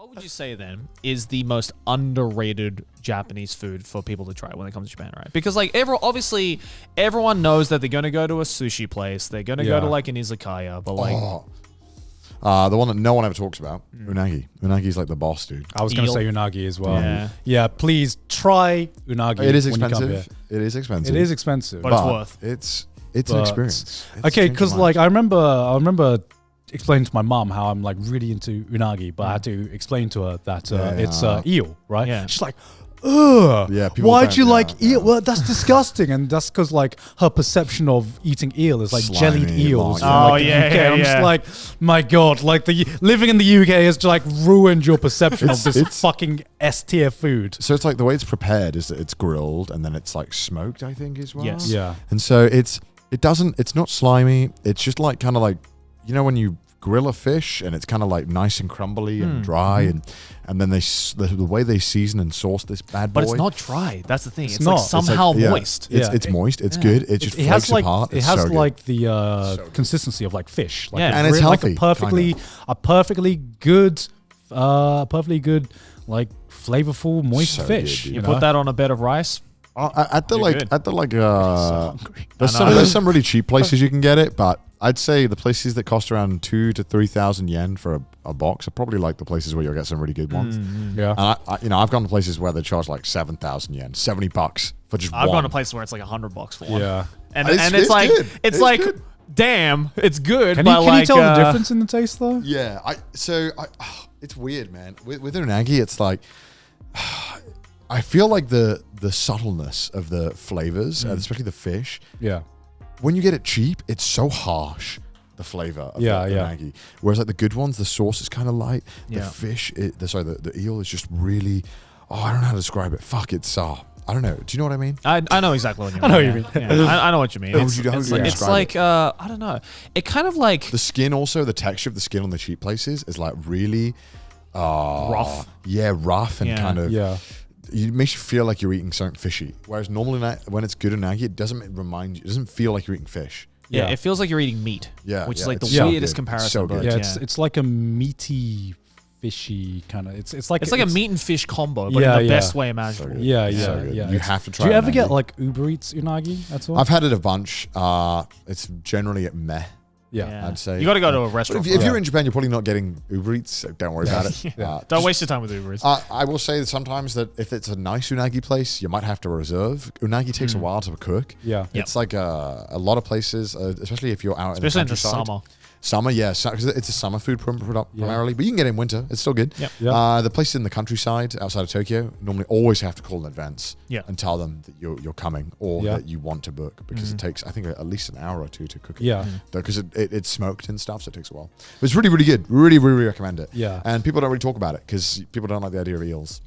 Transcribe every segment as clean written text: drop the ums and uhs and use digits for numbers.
What would you say then is the most underrated Japanese food for people to try when it comes to Japan, right? Because like obviously everyone knows that they're going to go to a sushi place, they're going to go to like an izakaya, but like the one that no one ever talks about, unagi. Unagi's like the boss, dude. I was going to say unagi as well. Yeah. Yeah, please try unagi. It is when you come here. expensive. It is expensive. It is expensive. But it's worth. It's an experience. Okay, because like I remember explaining to my mom how I'm like really into unagi, but I had to explain to her that it's eel, right? Yeah. She's like, ugh. Yeah, people why'd don't- you yeah, like eel? yeah. Well, that's disgusting, and that's because like her perception of eating eel is like Slimy, jellied eels. like- from, Oh, like, the yeah, UK. yeah, I'm yeah. just like, my God, like living in the UK has like ruined your perception of this fucking S tier food. So it's like the way it's prepared is that it's grilled and then it's like smoked, I think, as well. Yes. Yeah. And so it's not slimy. It's just like kind of like, you know, when you grill a fish and it's kind of like nice and crumbly and dry and then the way they season and sauce this bad boy. But it's not dry. That's the thing. It's not. like It's like- somehow yeah, moist. It's moist. It's good. It just It flakes has like apart. it It's has so good. like the consistency of like fish, like Yeah. And it's like healthy, a perfectly good like flavorful moist So fish. good, dude. You know? put that on a bed of rice. At the You're like good. at the like hungry. there's some really cheap places you can get it, but I'd say the places that cost around 2,000 to 3,000 yen for a box are probably like the places where you'll get some really good ones. Yeah. And I've gone to places where they charge like 7,000 yen, $70 for just I've one. gone to places where it's like $100 for one. Yeah. And It's- it's it's like good. it's It's like good. damn, it's good. Can but you like, tell the difference in the taste though? Yeah, it's weird, man. With unagi, it's like I feel like the subtleness of the flavors, and especially the fish. Yeah. When you get it cheap, it's so harsh. The flavor of the unagi. Whereas like the good ones, the sauce is kind of light. The Yeah. fish, the eel is just really. Oh, I don't know how to describe it. Fuck, it's I don't know. Do you know what I mean? I know exactly what you mean. I know what you mean. Yeah, I know what you mean. How It's, would you it's like, describe it's like I don't know. It kind of like The skin also, the texture of the skin on the cheap places is like really rough. Yeah, rough and Yeah. kind of. Yeah. It makes you feel like you're eating something fishy. Whereas normally when it's good unagi, it doesn't feel like you're eating fish. Yeah, Yeah. it feels like you're eating meat. Yeah, which is yeah, like the it's so weirdest good. comparison. So good. but Yeah, it's like a meaty, fishy kind of. It's like a meat and fish combo, but Yeah, in the yeah. best way imaginable. Yeah, So yeah, good. yeah. You It's- have to try Do you ever get unagi. like Uber Eats unagi at all? I've had it a bunch. It's generally at meh. yeah. I'd say. You got to go to a But restaurant. if for you're that. in Japan, you're probably not getting Uber Eats, so don't worry about it. Don't waste your time with Uber Eats. I will say that sometimes that if it's a nice unagi place, you might have to reserve. Unagi takes a while to cook. Yeah. Yep. It's like a lot of places, especially if you're out Especially in in the the countryside. summer. Summer, yeah, because it's a summer food primarily, but you can get it in winter. It's still good. Yep. Yeah. The places in the countryside outside of Tokyo normally always have to call in advance Yeah. and tell them that you're coming or Yeah. that you want to book because it takes, I think, at least an hour or two to cook it. Yeah. Because it's smoked and stuff, so it takes a while. But it's really, really good. Really, really recommend it. Yeah. And people don't really talk about it because people don't like the idea of eels.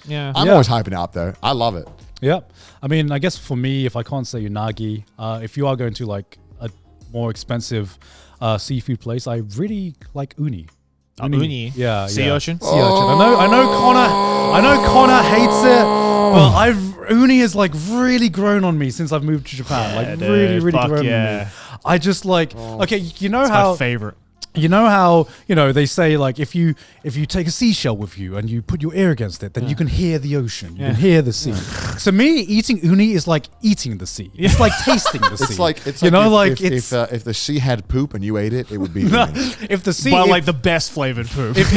Yeah. I'm Yeah. always hyping it up though. I love it. Yeah. I mean, I guess for me, if I can't say unagi, if you are going to like a more expensive seafood place, I really like uni. Uni. Yeah. Sea yeah. urchin? Sea urchin. I know Connor hates it. But uni has like really grown on me since I've moved to Japan. Yeah, Like dude, really, really fuck grown yeah. on me. I just like okay, you know It's how my favorite. you know how, they say like if you take a seashell with you and you put your ear against it, then you can hear the ocean, you can hear the sea. So me eating uni is like eating the sea. It's like tasting the sea. It's like if the sea had poop and you ate it, it would be. if the sea, But if, like the best flavored poop. if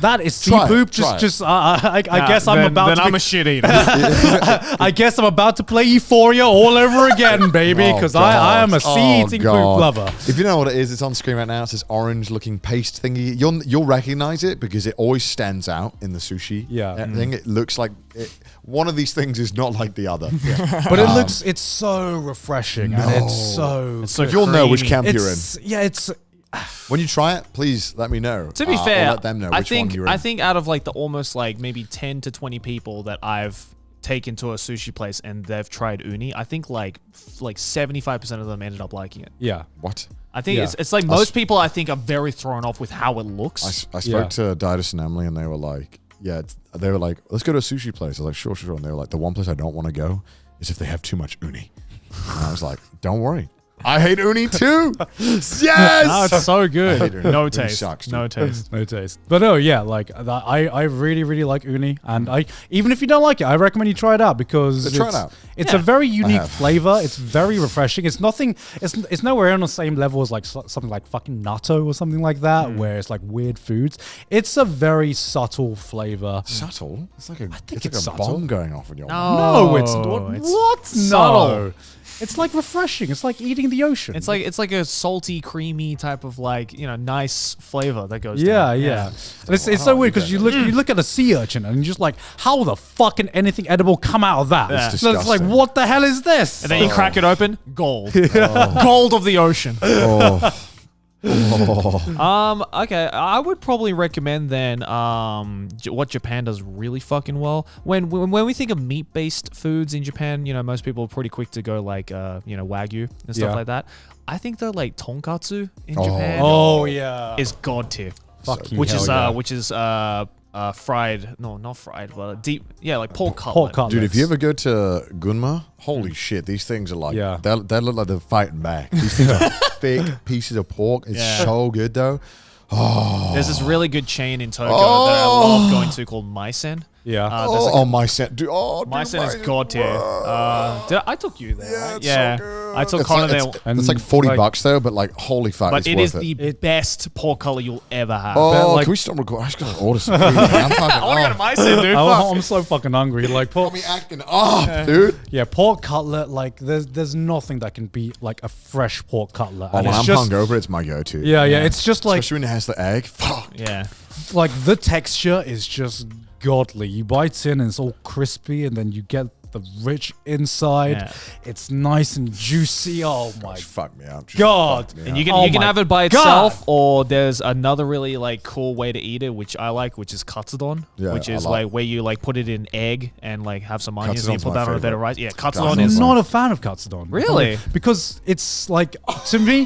that is sea Try it, poop, try it. I guess I'm about then to. I'm a shit eater. I guess I'm about to play Euphoria all over again, baby, Oh, because God. I am a sea eating poop God. lover. If you know what it is, it's on screen right now. It's this orange-looking paste thingy. You'll recognize it because it always stands out in the sushi. Yeah. thing. It looks like one of these things is not like the other. But it's so refreshing and it's so. so You'll know which creamy. camp you're in. It's When you try it, please let me know. To be Or fair, let them know I which one think you're in. I think out of like the almost like maybe 10 to 20 people that I've taken to a sushi place and they've tried uni, I think like 75% of them ended up liking it. yeah. What? I think Yeah. it's like most people I think are very thrown off with how it looks. I spoke to Didus and Emily, and they were like, let's go to a sushi place. I was like, sure. And they were like, the one place I don't want to go is if they have too much uni. And I was like, don't worry. I hate uni too. Yes. Oh, it's so good. uni. No Uni taste. sucks, dude. No taste. No taste. But no, yeah, like I really, really like uni. And I even if you don't like it, I recommend you try it out because Try it out. it's a very unique have. flavor. It's very refreshing. It's nothing. It's nowhere on the same level as like something like fucking natto or something like that, where it's like weird foods. It's a very subtle flavor. Subtle. It's like think a it's subtle. bomb going off in your No, No, it's not. it's What? subtle. No. It's like refreshing. It's like eating the ocean. It's like a salty, creamy type of like nice flavor that goes. yeah, down. yeah. And it's so weird because you look at a sea urchin and you're just like, how the fuck can anything edible come out of that? Yeah. It's So it's like, disgusting. what the hell is this? And then you crack it open, gold, gold of the ocean. Oh. Okay, I would probably recommend then what Japan does really fucking well. When we think of meat-based foods in Japan, most people are pretty quick to go like Wagyu and stuff Yeah. like that. I think though like Tonkatsu in Japan Oh yeah. is god tier. Fucking Which hell is yeah. fried, no, not fried, but deep, like pork cutlet. Pork cutlets. Dude, if you ever go to Gunma, holy shit, these things are like, Yeah. they look like they're fighting back. These things are thick pieces of pork. It's Yeah. so good though. There's this really good chain in Tokyo that I love going to called Maisen. Yeah. There's like my set, dude. Oh, Maisen is Maisen, god tier. I took you there, Yeah, right? it's Yeah. so good. I took It's Connor like, there. it's, it's like $40 like- though, but like, holy fuck, But it's it worth is it. the best pork cutlet you'll ever have. Oh, like- can we stop recording? I just gotta order some food. Man. I'm fucking, I want to go to Maisen, dude. I'm so fucking hungry. Like pork. me acting up, dude. Yeah, pork cutlet. Like there's nothing that can beat like a fresh pork cutlet. Oh, And when it's I'm just hungover, it's my go-to. yeah. It's just like Especially when it has the egg. Fuck. Yeah. like the texture is just godly. You bite in and it's all crispy, and then you get the rich inside. Yeah. It's nice and juicy. Oh my Just fuck me up. Just God. fuck me And up. you can Oh you can my have it by God. itself, or there's another really like cool way to eat it, which I like, which is katsudon, Yeah, which I is like- like where you like put it in egg and like have some onions and you Katsudon's put my that on a bit favorite. of rice. Yeah, katsudon Katsudon's I'm is my- not a fan of katsudon. Really? Because it's like to me,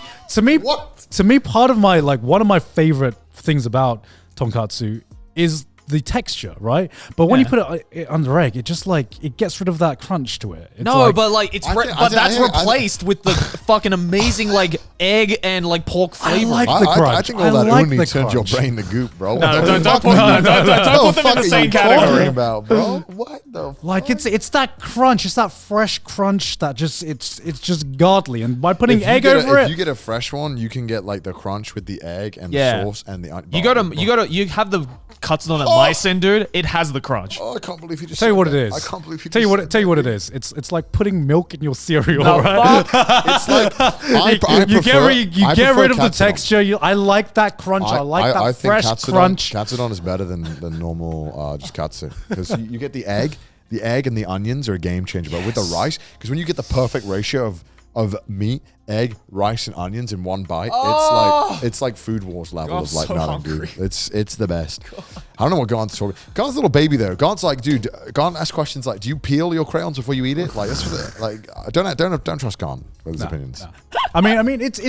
What? to me, part of my like one of my favorite things about tonkatsu is the texture, right? But when you Yeah. put it under egg, it just like it gets rid of that crunch to it. It's no, like, but like but that's replaced with the fucking amazing like egg and like pork flavor. like I, the I crunch. think all that like uni the turns your crunch. brain to goop, bro. No, What don't the fuck put are you- don't what put them in fuck the are same you category. talking about, bro? What the Like it's that crunch, it's that fresh crunch that just it's just godly. And by putting egg over if it, you get a fresh one, you can get like the crunch with the egg and Yeah. the sauce and the onion. You have the katsudon at Maisen, dude. It has the crunch. Oh, I can't believe you just tell you said what it that. is. I can't believe you tell you just what said tell you that, what it dude. is. It's like putting milk in your cereal, No, right? fuck. It's like I You get prefer- rid, you I get prefer rid of the katsudon. texture. I like that crunch. I like that think fresh crunch. Katsudon is better than the normal just katsu because you get the egg and the onions are a game changer. But with the rice, because when you get the perfect ratio of meat, egg, rice, and onions in one bite, it's like Food Wars level I'm of like so nothing, hungry. dude. It's the best. I don't know what Gaunt's talking. Gaunt's a little baby though. Gaunt's like, dude. Gaunt asks questions like, "Do you peel your crayons before you eat it?" Like that's what like don't trust Gaunt with his opinions. No. I mean, it's a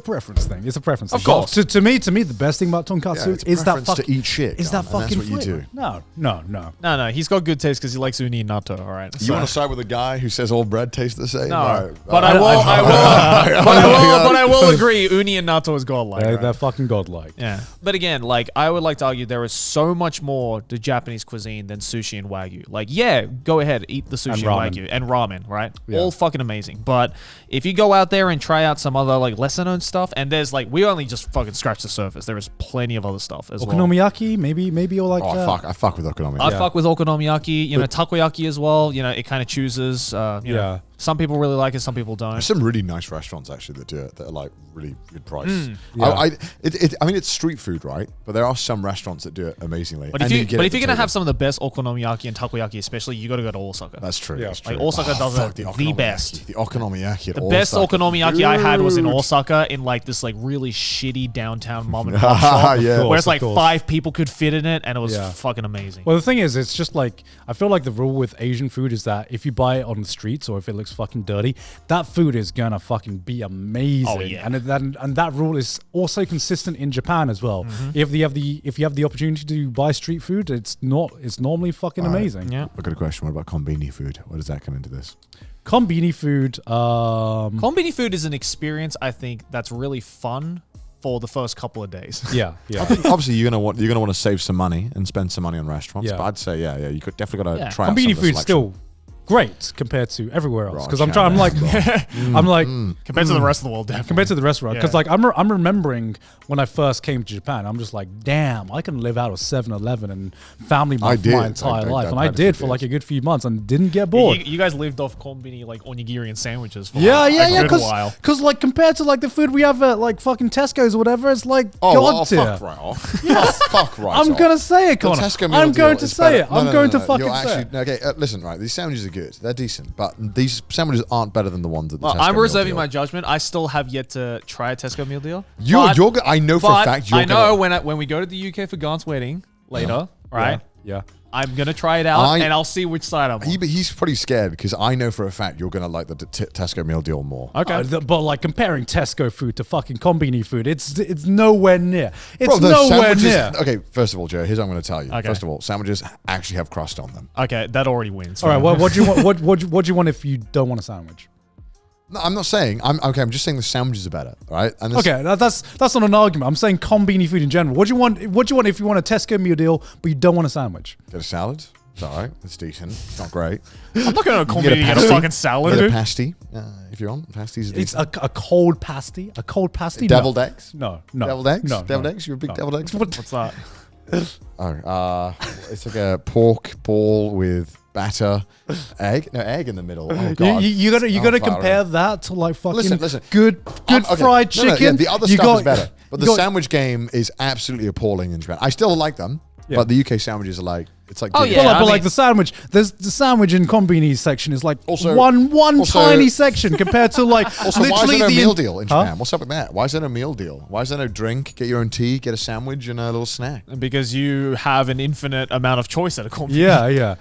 preference thing. It's a preference. Of thing. course. To me, the best thing about tonkatsu Yeah, it's a is that preference to eat shit, Is that Gaunt, and fucking that's what you flavor. do. No. No, he's got good taste because he likes uni and natto. All right. You want to side with a guy who says all bread tastes the same? No, All right. but I will agree. Uni and natto is godlike. They're, right? they're fucking godlike. Yeah, but again, like I would like to argue there is so much more to Japanese cuisine than sushi and wagyu. Like, yeah, go ahead, eat the sushi and, ramen. wagyu and ramen, right? Yeah. All fucking amazing. But if you go out there and try out some other like lesser known stuff, and there's like we only just fucking scratch the surface. There is plenty of other stuff as well. Okonomiyaki, maybe you're like. I fuck with okonomiyaki. I fuck with okonomiyaki, takoyaki as well. It kind of chooses. Yeah. Some people really like it, some people don't. There's some really nice restaurants actually that do it that are like really good price. Yeah. I mean, it's street food, right? But there are some restaurants that do it amazingly. But if, And you, get but it if you're at the gonna table. have some of the best okonomiyaki and takoyaki, especially, you got to go to Osaka. That's true. Yeah. That's true. Like, Osaka does fuck, it the okonomiyaki. best. The okonomiyaki. The best okonomiyaki I had was in Dude. Osaka in like this like really shitty downtown mom and pop shop Yeah. where it's like Of course. 5 people could fit in it and it was Yeah. fucking amazing. Well, the thing is, it's just like I feel like the rule with Asian food is that if you buy it on the streets or if it looks fucking dirty, that food is gonna fucking be amazing. Oh, yeah. And that rule is also consistent in Japan as well. Mm-hmm. If you have the opportunity to buy street food, it's normally fucking amazing. Yeah. I've got a question. What about konbini food? What does that come into this? Konbini food. Konbini food is an experience, I think, that's really fun for the first couple of days. Yeah. Obviously, you're gonna want to save some money and spend some money on restaurants. Yeah. But I'd say, you could definitely gotta try out some Konbini of the food's selection. still great compared to everywhere else. Right, Because I'm shout trying. out. I'm like. Compared to the rest of the world, definitely. Compared to the restaurant, because Yeah. like I'm remembering when I first came to Japan, I'm just like, damn, I can live out of 7-Eleven and Family I Mart did. my entire I life, and I had a few did for like days. a good few months and didn't get bored. You guys lived off konbini, like onigiri and sandwiches for Yeah, a good while. because like compared to like the food we have at like fucking Tesco's or whatever, it's like god tier. fuck right off. fuck right I'm off. gonna say it, The Connor. Tesco meal I'm deal going to is say better. it. I'm going to fucking You're say actually, it. okay, listen, right. These sandwiches are good. They're decent, but these sandwiches aren't better than the ones at the Well, Tesco I'm meal reserving deal. my judgment. I still have yet to try a Tesco meal deal. I know for a fact you're I know gonna. when we go to the UK for Gaunt's wedding later, right? Yeah. I'm gonna try it out and I'll see which side I'm on. He's pretty scared because I know for a fact you're gonna like the Tesco meal deal more. Okay. But like comparing Tesco food to fucking Konbini food, it's nowhere near. It's Bro, the nowhere sandwiches. near. Okay, first of all, Joe, here's what I'm going to tell you. Okay. First of all, sandwiches actually have crust on them. Okay, that already wins. All right, what do you want? What do you want if you don't want a sandwich? No, I'm not saying. I'm just saying the sandwiches are better, right? And this, Okay, that's not an argument. I'm saying Konbini food in general. What do you want? What do you want if you want a Tesco meal deal, but you don't want a sandwich? get a salad. It's all right. It's decent. It's not great. I'm not gonna You konbini get a and get a pasty. fucking salad, Get a dude. pasty if you want. Pasties are It's decent. a cold pasty. A cold pasty. Deviled eggs? No. Deviled eggs? No. Deviled no. eggs? You're a big no. deviled eggs? What's that? It's like a pork ball with batter, egg in the middle. Oh god! You gotta Oh, compare far that to like fucking Listen. good Okay. fried No, no, chicken. yeah, the other You stuff got- is better, but you the got- sandwich game is absolutely appalling in Japan. I still like them, Yeah. but the UK sandwiches are like it's like Oh, digging- yeah. But I like mean- the sandwich, there's the sandwich in Konbini's section is like Also- one also- tiny section compared to like Also, why is literally there no the meal deal in Huh? Japan? What's up with that? Why is there no meal deal? Why is there no drink? Get your own tea, get a sandwich, and a little snack. Because you have an infinite amount of choice at a konbini. Yeah.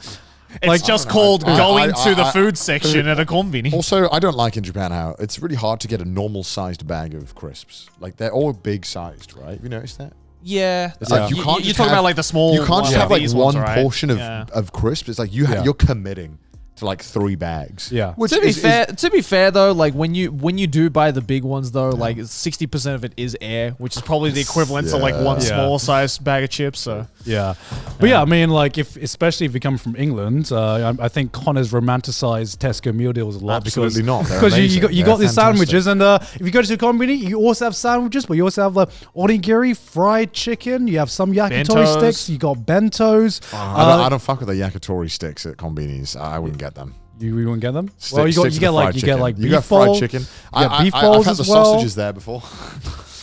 It's Like- just I don't know. called I- going I- to the I- food section at a konbini. Also, I don't like in Japan how it's really hard to get a normal sized bag of crisps. Like they're all big sized, right? Have you noticed that? Yeah. It's like you can't You're just talking have- about like the small. You can't just have like these one ones, right? portion Yeah. of crisps. It's like Yeah. you're committing to like 3 bags. Yeah. Which To be is fair though, like when you do buy the big ones though, like 60% of it is air, which is probably the equivalent to like one Yeah. small size bag of chips. So Yeah, but yeah, I mean, like especially if you come from England, I think Connor's romanticized Tesco meal deals a lot. Absolutely not. They're Because you amazing. got They're these fantastic. sandwiches, and if you go to a konbini, you also have sandwiches, but you also have the onigiri, fried chicken. You have some yakitori Bentos. sticks. You got bentos. I don't fuck with the yakitori sticks at konbinis. I wouldn't get them. You wouldn't get them. Stick- Well, you stick to the fried get chicken. like you beef got fried bowl. chicken. You get beef I've bowls had as the well. sausages there before.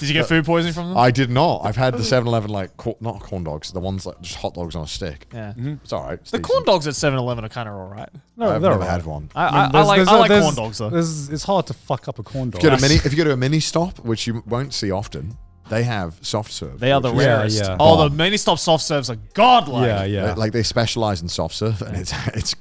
did you get food poisoning from them? I did not. I've had the 7-Eleven like not corn dogs, the ones like just hot dogs on a stick. Yeah. It's all right. It's The decent. corn dogs at 7-Eleven are kind of alright. No, I've they're never alright. had one. I There's- like there's- corn dogs though. It's hard to fuck up a corn dog. If you go to a mini stop, which you won't see often, they have soft serve. They are the which is- rarest. yeah. Oh, Bomb. the mini stop soft serves are godlike. Yeah. Like they specialize in soft serve, and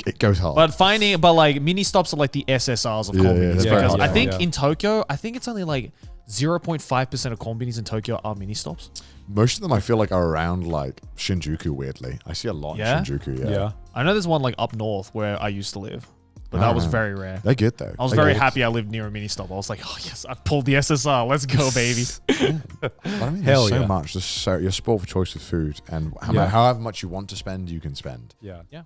it goes hard. But like mini stops are like the SSRs of Yeah, konbinis. that's very Because hard. I think Yeah. in Tokyo, I think it's only like 0.5% of konbinis in Tokyo are mini stops. Most of them I feel like are around like Shinjuku. Weirdly, I see a lot Yeah? in Shinjuku. Yeah. I know there's one like up north where I used to live, but that was very rare. They're good though. I was They're very good. happy I lived near a mini stop. I was like, oh yes, I pulled the SSR. Let's go, baby. But I mean, Hell there's so yeah. much. You're spoiled for choice with food, and Yeah. however much you want to spend, you can spend. Yeah. Yeah.